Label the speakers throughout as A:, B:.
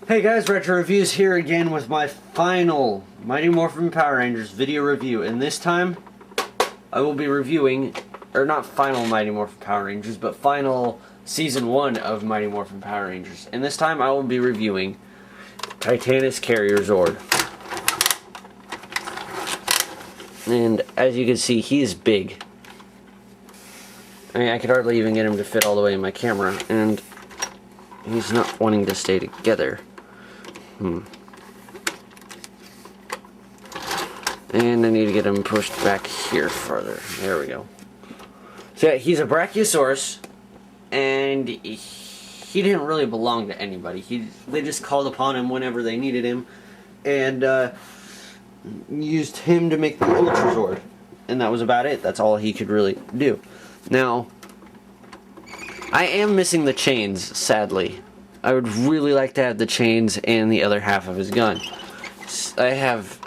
A: Hey guys, Retro Reviews here again with my final Mighty Morphin Power Rangers video review, and this time I will be reviewing, or not final Mighty Morphin Power Rangers, but final Season 1 of Mighty Morphin Power Rangers. And this time I will be reviewing Titanus Carrier Zord. And as you can see, he is big. I mean, I could hardly even get him to fit all the way in my camera, and he's not wanting to stay together. And I need to get him pushed back here further. There we go. So yeah, he's a Brachiosaurus, and he didn't really belong to anybody. They just called upon him whenever they needed him, and used him to make the Ultrazord. And that was about it. That's all he could really do. Now, I am missing the chains, sadly. I would really like to have the chains and the other half of his gun. I have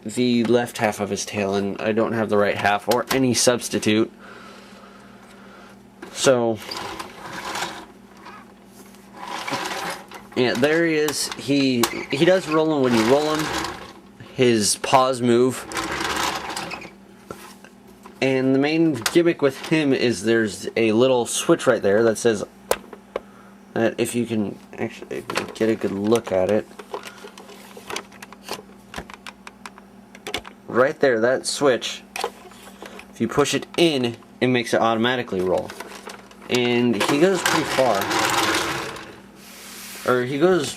A: the left half of his tail, and I don't have the right half or any substitute. So, yeah, there he is. He does roll him when you roll him. His paws move. And the main gimmick with him is there's a little switch right there that says that if you can actually get a good look at it. Right there, that switch, if you push it in, it makes it automatically roll. And he goes pretty far. Or he goes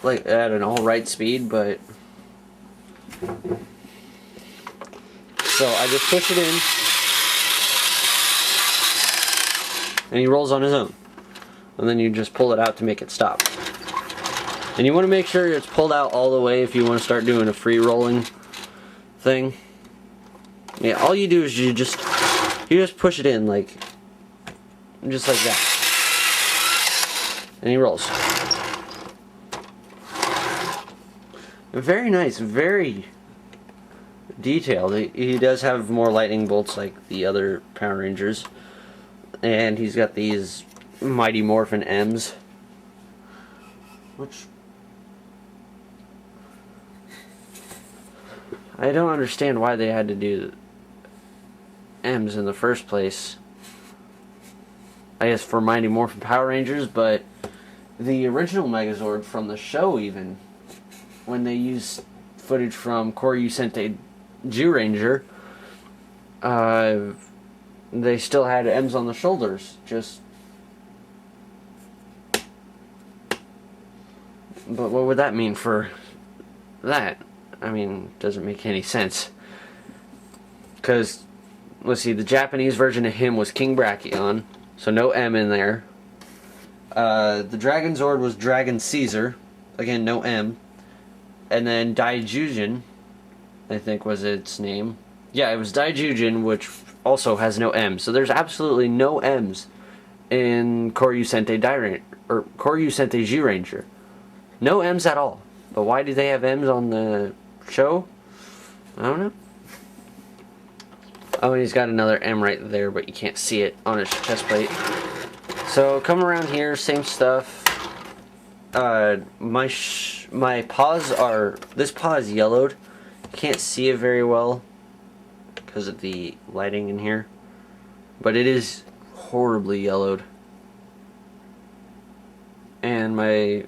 A: like at an alright speed, but so I just push it in and he rolls on his own. And then you just pull it out to make it stop. And you want to make sure it's pulled out all the way if you want to start doing a free rolling thing. Yeah, all you do is you just push it in just like that. And he rolls. Very nice, very detailed. He does have more lightning bolts like the other Power Rangers. And he's got these Mighty Morphin M's, which I don't understand why they had to do M's in the first place. I guess for Mighty Morphin Power Rangers, but the original Megazord from the show, even when they used footage from Kyoryu Sentai Zyuranger, they still had M's on the shoulders. But what would that mean for that? I mean, it doesn't make any sense. Because, let's see, the Japanese version of him was King Brachion, so no M in there. The Dragon Zord was Dragon Caesar, again, no M. And then Daizyujin, I think was its name. Yeah, it was Daizyujin, which also has no M. So there's absolutely no M's in Kyoryu Sentai Zyuranger. No M's at all. But why do they have M's on the show? I don't know. Oh, and he's got another M right there, but you can't see it on his chest plate. So coming around here, same stuff. My paws are... This paw is yellowed. Can't see it very well because of the lighting in here. But it is horribly yellowed. And my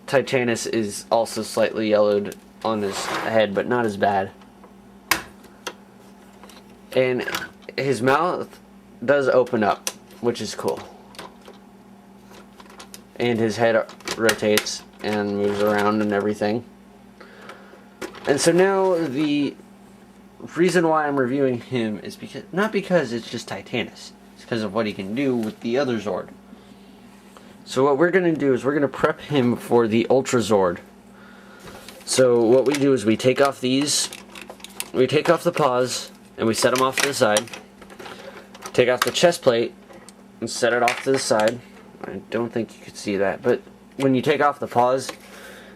A: Titanus is also slightly yellowed on his head, but not as bad. And his mouth does open up, which is cool. And his head rotates and moves around and everything. And so now the reason why I'm reviewing him is not because it's just Titanus. It's because of what he can do with the other Zord. So what we're going to do is we're going to prep him for the Ultrazord. So what we do is we take off these, we take off the paws, and we set them off to the side. Take off the chest plate and set it off to the side. I don't think you could see that, but when you take off the paws,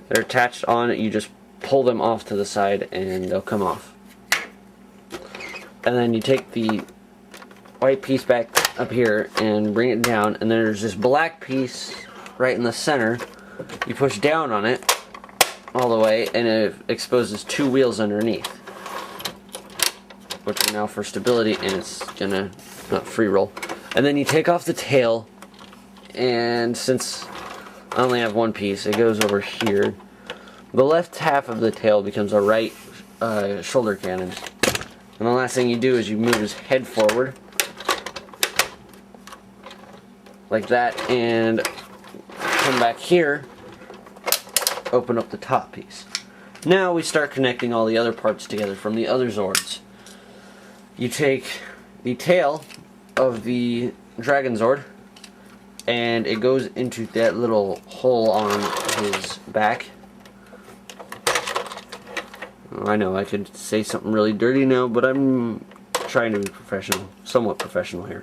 A: they're attached on it. You just pull them off to the side and they'll come off. And then you take the white piece back up here and bring it down, and there's this black piece right in the center You push down on it all the way, and it exposes 2 wheels underneath, which are now for stability, and it's gonna not free roll. And then you take off the tail, and since I only have one piece, it goes over here. The left half of the tail becomes a right shoulder cannon. And the last thing you do is you move his head forward, like that, and come back here, open up the top piece. Now we start connecting all the other parts together from the other Zords. You take the tail of the Dragon Zord, and it goes into that little hole on his back. I know I could say something really dirty now, but I'm trying to be professional, somewhat professional here.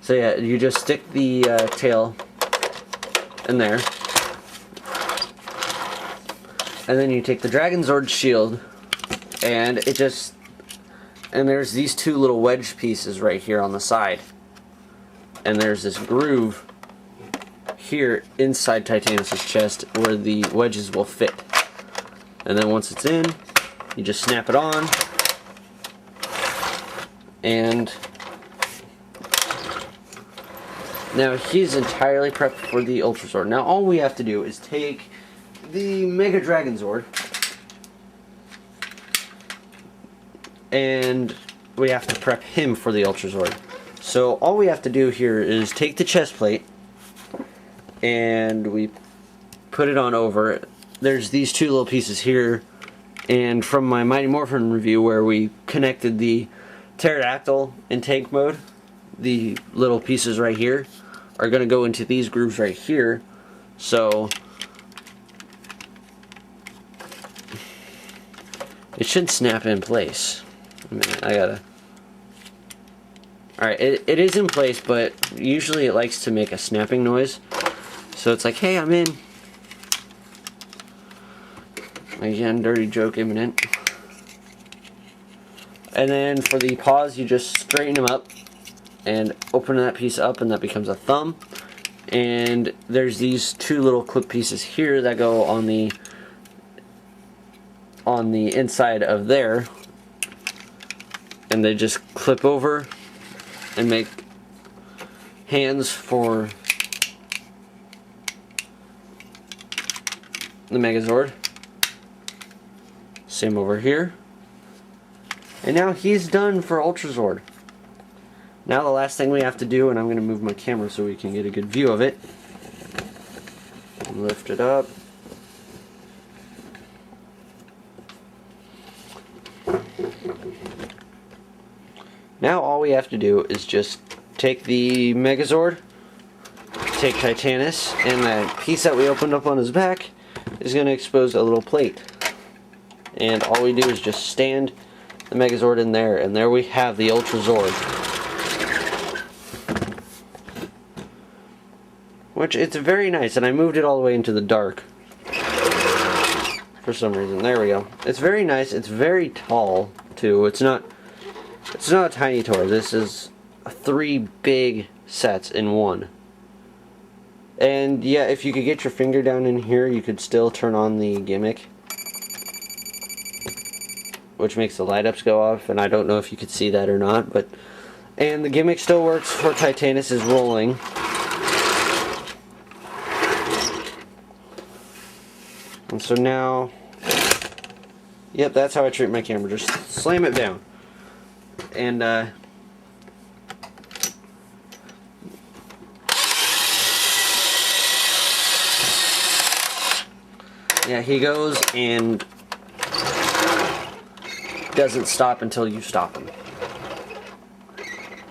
A: So yeah, you just stick the tail in there, and then you take the Dragon Zord shield, and there's these 2 little wedge pieces right here on the side, and there's this groove here inside Titanus' chest where the wedges will fit. And then once it's in, you just snap it on, and now he's entirely prepped for the Ultrazord. Now all we have to do is take the Mega Dragon Zord, and we have to prep him for the Ultrazord. So all we have to do here is take the chest plate, and we put it on over. There's these 2 little pieces here, and from my Mighty Morphin review where we connected the pterodactyl in tank mode, the little pieces right here are going to go into these grooves right here. So it should snap in place. A minute, I gotta... Alright, it is in place, but usually it likes to make a snapping noise. So it's like, hey, I'm in. Again, dirty joke imminent. And then for the paws, you just straighten them up and open that piece up, and that becomes a thumb. And there's these 2 little clip pieces here that go on the inside of there, and they just clip over and make hands for the Megazord. Same over here. And now he's done for Ultrazord. Now the last thing we have to do, and I'm going to move my camera so we can get a good view of it. Lift it up. Now all we have to do is just take the Megazord, take Titanus, and that piece that we opened up on his back is going to expose a little plate. And all we do is just stand the Megazord in there, and there we have the Ultrazord. Which, it's very nice, and I moved it all the way into the dark for some reason. There we go. It's very nice. It's very tall, too. It's not a tiny toy. This is 3 big sets in one. And yeah, if you could get your finger down in here, you could still turn on the gimmick, which makes the light ups go off, and I don't know if you could see that or not, but and the gimmick still works for Titanus' rolling. And so now, yep, that's how I treat my camera. Just slam it down. And yeah, he goes and doesn't stop until you stop him.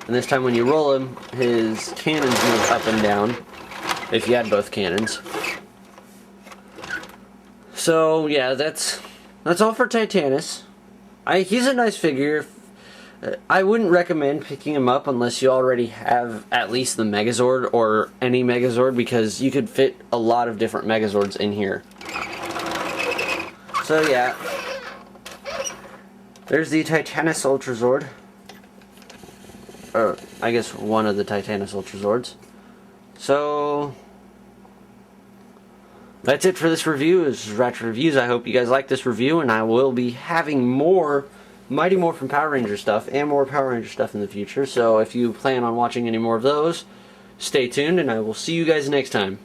A: And this time when you roll him, his cannons move up and down, if you had both cannons. So yeah, that's all for Titanus. He's a nice figure. I wouldn't recommend picking him up unless you already have at least the Megazord or any Megazord, because you could fit a lot of different Megazords in here. So yeah, there's the Titanus Ultrazord. Or I guess one of the Titanus Ultrazords. So That's it for this review. This is Ratchet Reviews. I hope you guys like this review, and I will be having more Mighty Morphin Power Ranger stuff and more Power Ranger stuff in the future. So if you plan on watching any more of those, stay tuned, and I will see you guys next time.